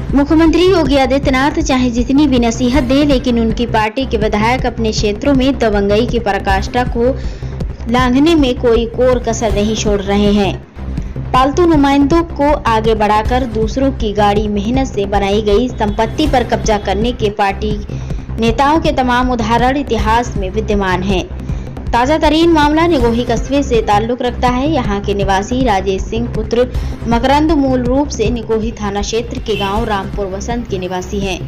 मुख्यमंत्री योगी आदित्यनाथ चाहे जितनी भी नसीहत दे, लेकिन उनकी पार्टी के विधायक अपने क्षेत्रों में दबंगई की पराकाष्ठा को लांघने में कोई कोर कसर नहीं छोड़ रहे हैं। पालतू नुमाइंदों को आगे बढ़ाकर दूसरों की गाड़ी मेहनत से बनाई गई संपत्ति पर कब्जा करने के पार्टी नेताओं के तमाम उदाहरण इतिहास में विद्यमान हैं। ताजा तरीन मामला निगोही कस्बे से ताल्लुक रखता है। यहाँ के निवासी राजेश सिंह पुत्र मकरंद मूल रूप से निगोही थाना क्षेत्र के गांव रामपुर वसंत के निवासी हैं।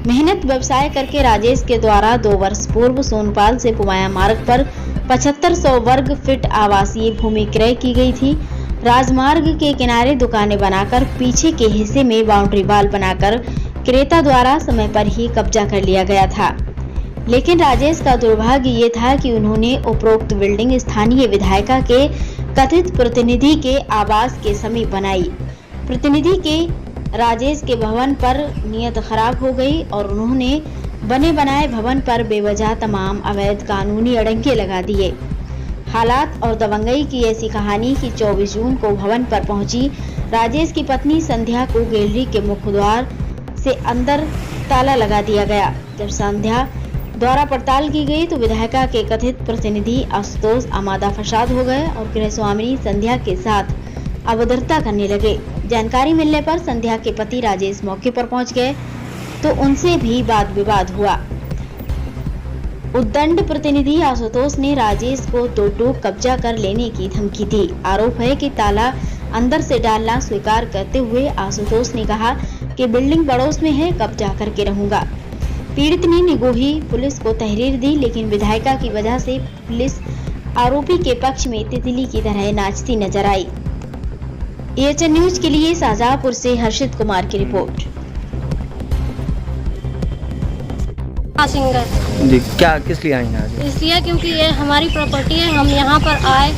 मेहनत व्यवसाय करके राजेश के द्वारा 2 वर्ष पूर्व सोनपाल से पुमाया मार्ग पर 7500 वर्ग फीट आवासीय भूमि क्रय की गई थी। राजमार्ग के किनारे दुकानें बनाकर पीछे के हिस्से में बाउंड्री वाल बनाकर क्रेता द्वारा समय पर ही कब्जा कर लिया गया था। लेकिन राजेश का दुर्भाग्य ये था कि उन्होंने उपरोक्त बिल्डिंग स्थानीय विधायिका के कथित प्रतिनिधि के आवास के समीप बनाई। प्रतिनिधि के राजेश के भवन पर नियत खराब हो गई और उन्होंने बने बनाए भवन पर बेवजह तमाम अवैध कानूनी अड़ंगे लगा दिए। हालात और दबंगई की ऐसी कहानी कि 24 जून को भवन पर पहुंची राजेश की पत्नी संध्या को गैलरी के मुख्य द्वार से अंदर ताला लगा दिया गया। जब संध्या द्वारा पड़ताल की गई तो विधायिका के कथित प्रतिनिधि आशुतोष आमादा फसाद हो गए और गृह स्वामिनी संध्या के साथ अभद्रता करने लगे। जानकारी मिलने पर संध्या के पति राजेश मौके पर पहुंच गए तो उनसे भी वाद विवाद हुआ। उद्दंड प्रतिनिधि आशुतोष ने राजेश को टोक कब्जा कर लेने की धमकी दी। आरोप है कि ताला अंदर से डालना स्वीकार करते हुए आशुतोष ने कहा कि बिल्डिंग पड़ोस में है, कब्जा करके रहूंगा। पीड़ित ने निगोही पुलिस को तहरीर दी, लेकिन विधायिका की वजह से पुलिस आरोपी के पक्ष में तितली की तरह नाचती नजर आई। एएचएन न्यूज के लिए शाहजहांपुर से हर्षित कुमार की रिपोर्ट। जी, क्या किस लिए आई हैं आज? इसलिए क्योंकि ये हमारी प्रॉपर्टी है। हम यहाँ पर आए,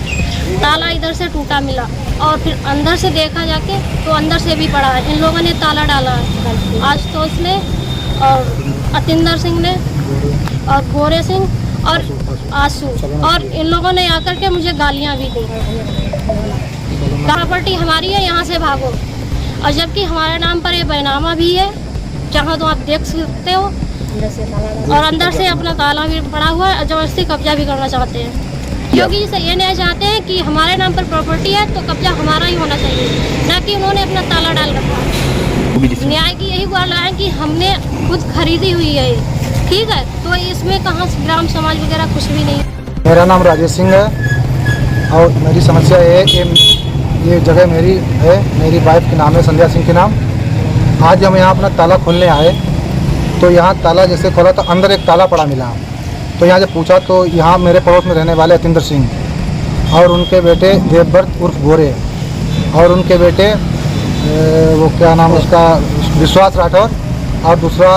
ताला इधर से टूटा मिला और फिर अंदर से देखा जाके तो अंदर से भी पड़ा है। इन लोगों ने ताला डाला है, आशुतोष ने और अतिंदर सिंह ने और गोरे सिंह और आशु, और इन लोगों ने आकर के मुझे गालियाँ भी दी। प्रॉपर्टी हमारी है, यहाँ से भागो। और जबकि हमारे नाम पर ये बैनामा भी है, जहाँ तो आप देख सकते हो, और अंदर से अपना ताला भी पड़ा हुआ है। जबरदस्ती कब्जा भी करना चाहते हैं। योगी जी से ये नहीं चाहते हैं कि हमारे नाम पर प्रॉपर्टी है तो कब्जा हमारा ही होना चाहिए, न कि उन्होंने अपना ताला डाल रखा है। न्याय की यही गुहार लगाएं कि हमने खुद खरीदी हुई है, ठीक है, तो इसमें कहाँ ग्राम समाज वगैरह कुछ भी नहीं। मेरा नाम राजेश सिंह है और मेरी समस्या है कि ये जगह मेरी है, मेरी वाइफ के नाम है संध्या सिंह के नाम। आज हम यहाँ अपना ताला खोलने आए तो यहाँ ताला जैसे खोला तो अंदर एक ताला पड़ा मिला। तो यहाँ जब पूछा तो यहाँ मेरे पड़ोस में रहने वाले अतिंदर सिंह और उनके बेटे देवव्रत उर्फ गोरे और उनके बेटे वो क्या नाम उसका विश्वास राठौर और दूसरा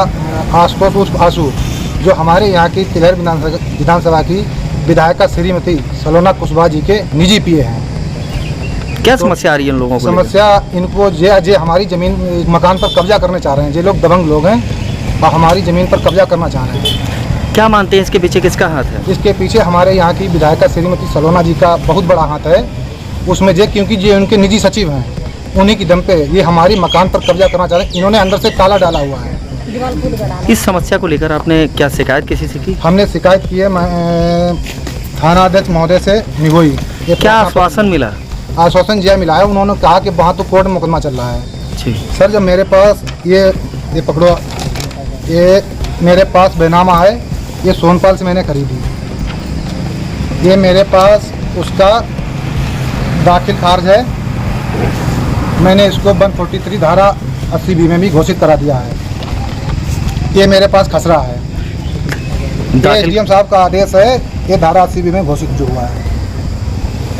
आशुतोष उर्फ आशु, जो हमारे यहाँ की तिलहर विधानसभा की विधायिका श्रीमती सलोना कुशवाहा जी के निजी पीए हैं। क्या समस्या आ रही है इन लोगों को? समस्या इनको जे हमारी ज़मीन मकान पर कब्जा करने चाह रहे हैं। ये लोग दबंग लोग हैं और हमारी ज़मीन पर कब्जा करना चाह रहे हैं। क्या मानते हैं इसके पीछे किसका हाथ है? इसके पीछे हमारे यहाँ की विधायिका श्रीमती सलोना जी का बहुत बड़ा हाथ है। उसमें क्योंकि ये उनके निजी सचिव हैं, उन्हीं की दम पे ये हमारी मकान पर कब्जा करना चाह रहे हैं। इन्होंने अंदर से ताला डाला हुआ है। इस समस्या को लेकर आपने क्या शिकायत किसी से की? हमने शिकायत की है थाना अध्यक्ष महोदय से निगोही। क्या आश्वासन मिला? आश्वासन यह मिला है, उन्होंने कहा कि वहाँ तो कोर्ट मुकदमा चल रहा है। जी सर, जब मेरे पास ये पकड़ो, ये मेरे पास बैनामा है, ये सोनपाल से मैंने खरीदी। ये मेरे पास उसका दाखिल खारिज है। मैंने इसको 143 धारा 80B में भी घोषित करा दिया है। ये मेरे पास खसरा है। ये एसडीएम साहब का आदेश है, ये धारा 80B में घोषित जो हुआ है।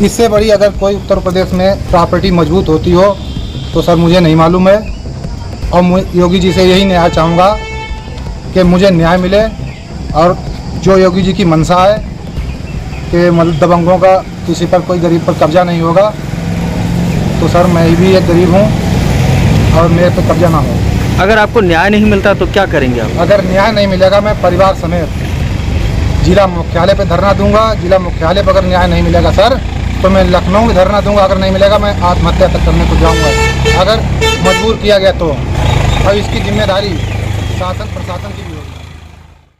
इससे बड़ी अगर कोई उत्तर प्रदेश में प्रॉपर्टी मजबूत होती हो तो सर मुझे नहीं मालूम है। और योगी जी से यही न्याय चाहूँगा कि मुझे न्याय मिले और जो योगी जी की मंशा है कि मतलब दबंगों का किसी पर कोई गरीब पर कब्जा नहीं होगा, तो सर मैं भी एक गरीब हूँ और मेरे पे कब्जा ना हो। अगर आपको न्याय नहीं मिलता तो क्या करेंगे आप? अगर न्याय नहीं मिलेगा मैं परिवार समेत जिला मुख्यालय पे धरना दूंगा। जिला मुख्यालय पर अगर न्याय नहीं मिलेगा सर तो मैं लखनऊ में धरना दूंगा। अगर नहीं मिलेगा मैं आत्महत्या तक करने को जाऊंगा, अगर मजबूर किया गया तो। अब इसकी जिम्मेदारी शासन प्रशासन की भी होगी।